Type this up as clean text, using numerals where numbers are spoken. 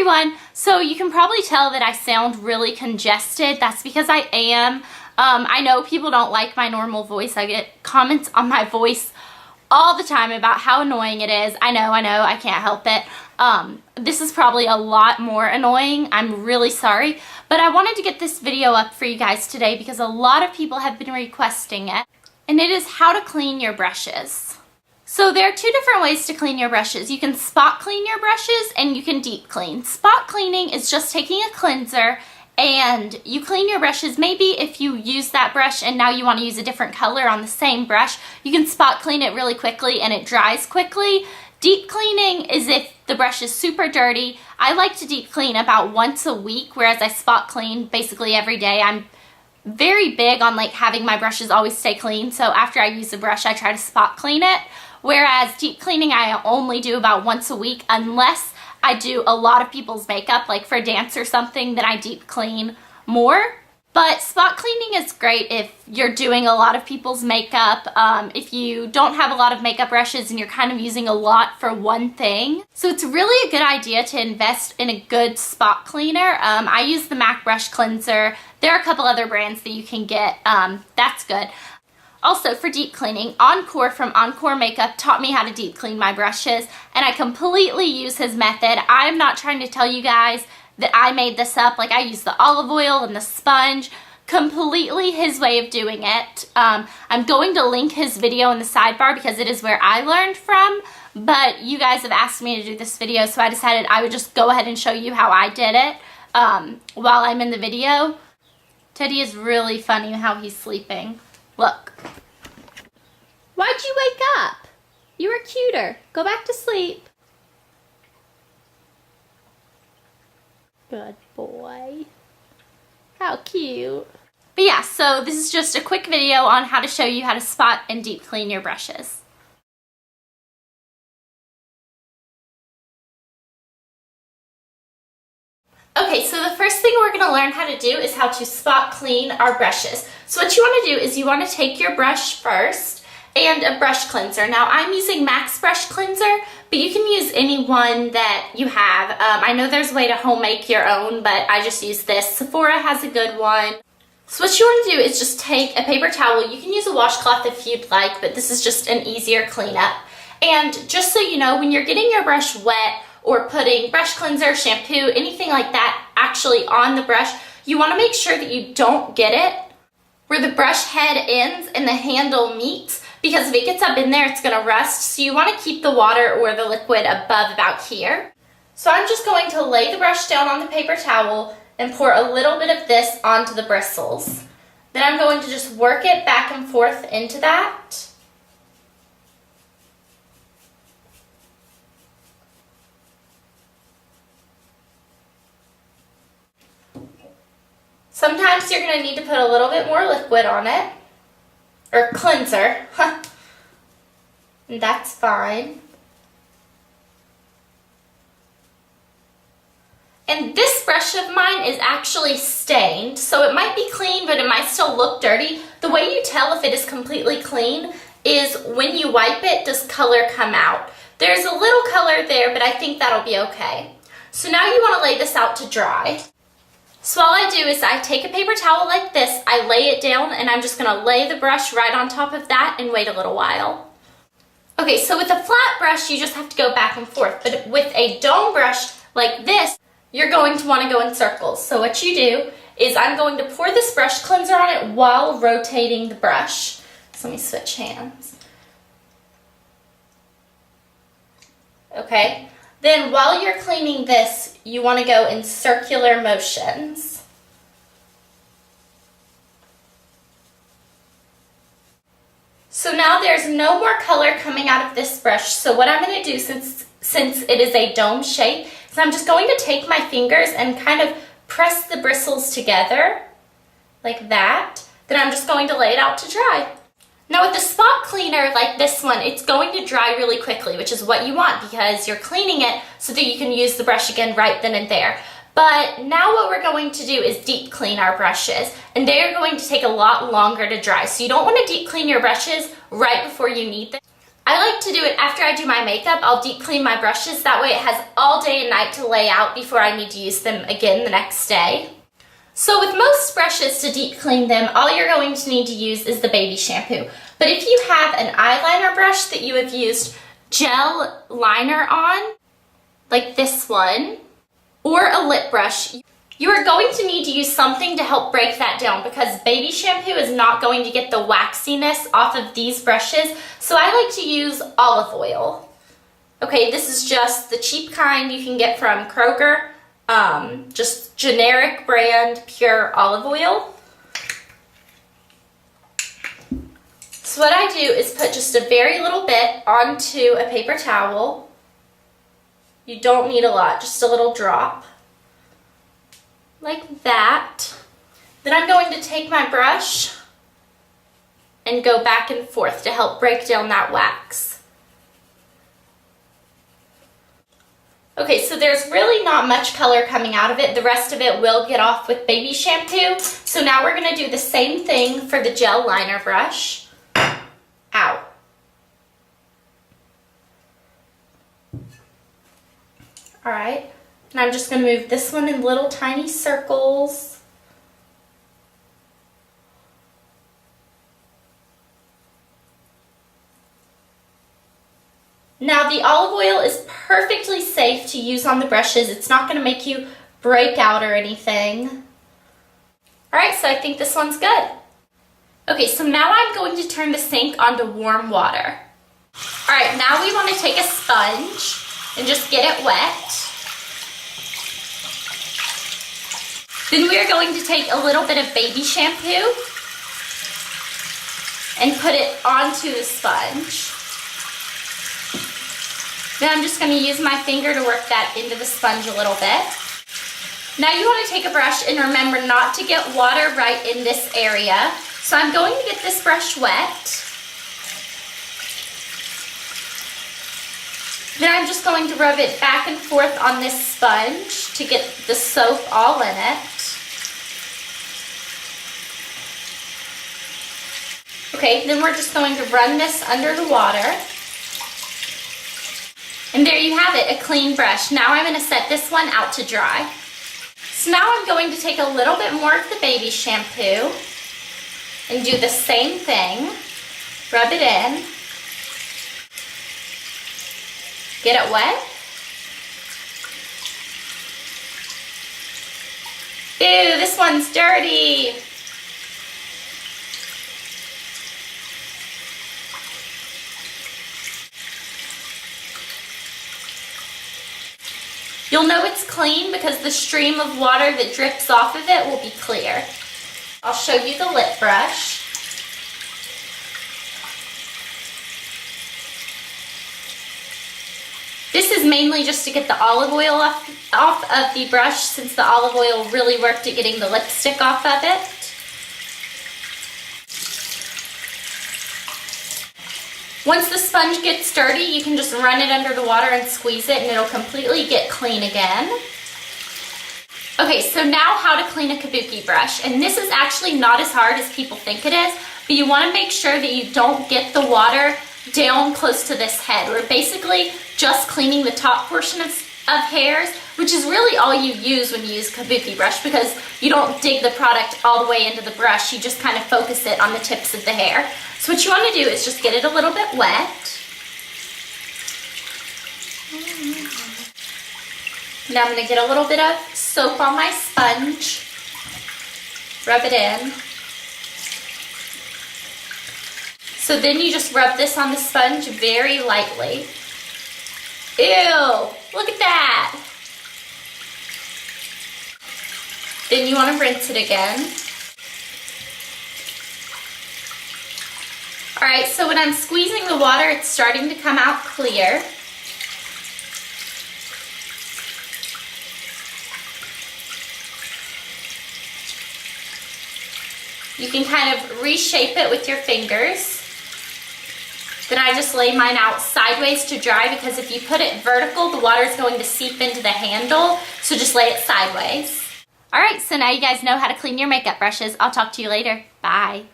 everyone. So you can probably tell that I sound really congested. That's because I am. I know people don't like my normal voice. I get comments on my voice all the time about how annoying it is. I know, I can't help it. This is probably a lot more annoying. I'm really sorry. But I wanted to get this video up for you guys today because a lot of people have been requesting it. And it is how to clean your brushes. So there are two different ways to clean your brushes. You can spot clean your brushes and you can deep clean. Spot cleaning is just taking a cleanser and you clean your brushes. Maybe if you use that brush and now you want to use a different color on the same brush, you can spot clean it really quickly and it dries quickly. Deep cleaning is if the brush is super dirty. I like to deep clean about once a week, whereas I spot clean basically every day. I'm very big on like having my brushes always stay clean, so after I use the brush I try to spot clean it. Whereas deep cleaning I only do about once a week unless I do a lot of people's makeup, like for dance or something, then I deep clean more. But spot cleaning is great if you're doing a lot of people's makeup, if you don't have a lot of makeup brushes and you're kind of using a lot for one thing. So it's really a good idea to invest in a good spot cleaner. I use the MAC brush cleanser. There are a couple other brands that you can get. That's good. Also, for deep cleaning, Encore from Encore Makeup taught me how to deep clean my brushes, and I completely use his method. I'm not trying to tell you guys that I made this up. Like, I use the olive oil and the sponge, completely his way of doing it. I'm going to link his video in the sidebar because it is where I learned from, but you guys have asked me to do this video, so I decided I would just go ahead and show you how I did it while I'm in the video. Teddy is really funny how he's sleeping. Look. Why'd you wake up? You were cuter. Go back to sleep. Good boy. How cute. But yeah, so this is just a quick video on how to show you how to spot and deep clean your brushes. Okay, so the first thing we're going to learn how to do is how to spot clean our brushes. So what you want to do is you want to take your brush first and a brush cleanser. Now I'm using MAC's brush cleanser, but you can use any one that you have. I know there's a way to home make your own, but I just use this. Sephora has a good one. So what you want to do is just take a paper towel. You can use a washcloth if you'd like, but this is just an easier cleanup. And just so you know, when you're getting your brush wet, or putting brush cleanser, shampoo, anything like that actually on the brush, you want to make sure that you don't get it where the brush head ends and the handle meets, because if it gets up in there, it's going to rust. So you want to keep the water or the liquid above about here. So I'm just going to lay the brush down on the paper towel and pour a little bit of this onto the bristles. Then I'm going to just work it back and forth into that. Sometimes you're going to need to put a little bit more liquid on it, or cleanser, and that's fine. And this brush of mine is actually stained, so it might be clean, but it might still look dirty. The way you tell if it is completely clean is when you wipe it, does color come out? There's a little color there, but I think that'll be okay. So now you want to lay this out to dry. So all I do is I take a paper towel like this, I lay it down, and I'm just going to lay the brush right on top of that and wait a little while. Okay, so with a flat brush, you just have to go back and forth, but with a dome brush like this, you're going to want to go in circles. So what you do is I'm going to pour this brush cleanser on it while rotating the brush. So let me switch hands. Okay. Then while you're cleaning this, you want to go in circular motions. So now there's no more color coming out of this brush. So what I'm going to do, since it is a dome shape, is I'm just going to take my fingers and kind of press the bristles together like that. Then I'm just going to lay it out to dry. Now with a spot cleaner like this one, it's going to dry really quickly, which is what you want because you're cleaning it so that you can use the brush again right then and there. But now what we're going to do is deep clean our brushes, and they are going to take a lot longer to dry. So you don't want to deep clean your brushes right before you need them. I like to do it after I do my makeup. I'll deep clean my brushes. That way it has all day and night to lay out before I need to use them again the next day. So with most brushes, to deep clean them, all you're going to need to use is the baby shampoo. But if you have an eyeliner brush that you have used gel liner on, like this one, or a lip brush, you are going to need to use something to help break that down because baby shampoo is not going to get the waxiness off of these brushes. So I like to use olive oil. Okay, this is just the cheap kind you can get from Kroger. Just generic brand pure olive oil. So what I do is put just a very little bit onto a paper towel. You don't need a lot, just a little drop. Like that. Then I'm going to take my brush and go back and forth to help break down that wax. Okay, so there's really not much color coming out of it. The rest of it will get off with baby shampoo. So now we're going to do the same thing for the gel liner brush. Ow. Alright, and I'm just going to move this one in little tiny circles. Now the olive oil is perfectly safe to use on the brushes. It's not going to make you break out or anything. Alright, so I think this one's good. Okay, so now I'm going to turn the sink onto warm water. Alright, now we want to take a sponge and just get it wet. Then we are going to take a little bit of baby shampoo and put it onto the sponge. Then I'm just going to use my finger to work that into the sponge a little bit. Now you want to take a brush and remember not to get water right in this area. So I'm going to get this brush wet. Then I'm just going to rub it back and forth on this sponge to get the soap all in it. Okay, then we're just going to run this under the water. And there you have it, a clean brush. Now I'm going to set this one out to dry. So now I'm going to take a little bit more of the baby shampoo and do the same thing. Rub it in. Get it wet. Ew, this one's dirty. You'll know it's clean because the stream of water that drips off of it will be clear. I'll show you the lip brush. This is mainly just to get the olive oil off of the brush since the olive oil really worked at getting the lipstick off of it. Once the sponge gets dirty, you can just run it under the water and squeeze it and it'll completely get clean again. Okay, so now how to clean a kabuki brush. And this is actually not as hard as people think it is, but you want to make sure that you don't get the water down close to this head. We're basically just cleaning the top portion of hairs, which is really all you use when you use kabuki brush because you don't dig the product all the way into the brush, you just kind of focus it on the tips of the hair. So what you want to do is just get it a little bit wet. Now I'm going to get a little bit of soap on my sponge, rub it in. So then you just rub this on the sponge very lightly. Ew, look at that. Then you want to rinse it again. Alright, so when I'm squeezing the water, it's starting to come out clear. You can kind of reshape it with your fingers. Then I just lay mine out sideways to dry because if you put it vertical, the water is going to seep into the handle. So just lay it sideways. Alright, so now you guys know how to clean your makeup brushes. I'll talk to you later. Bye.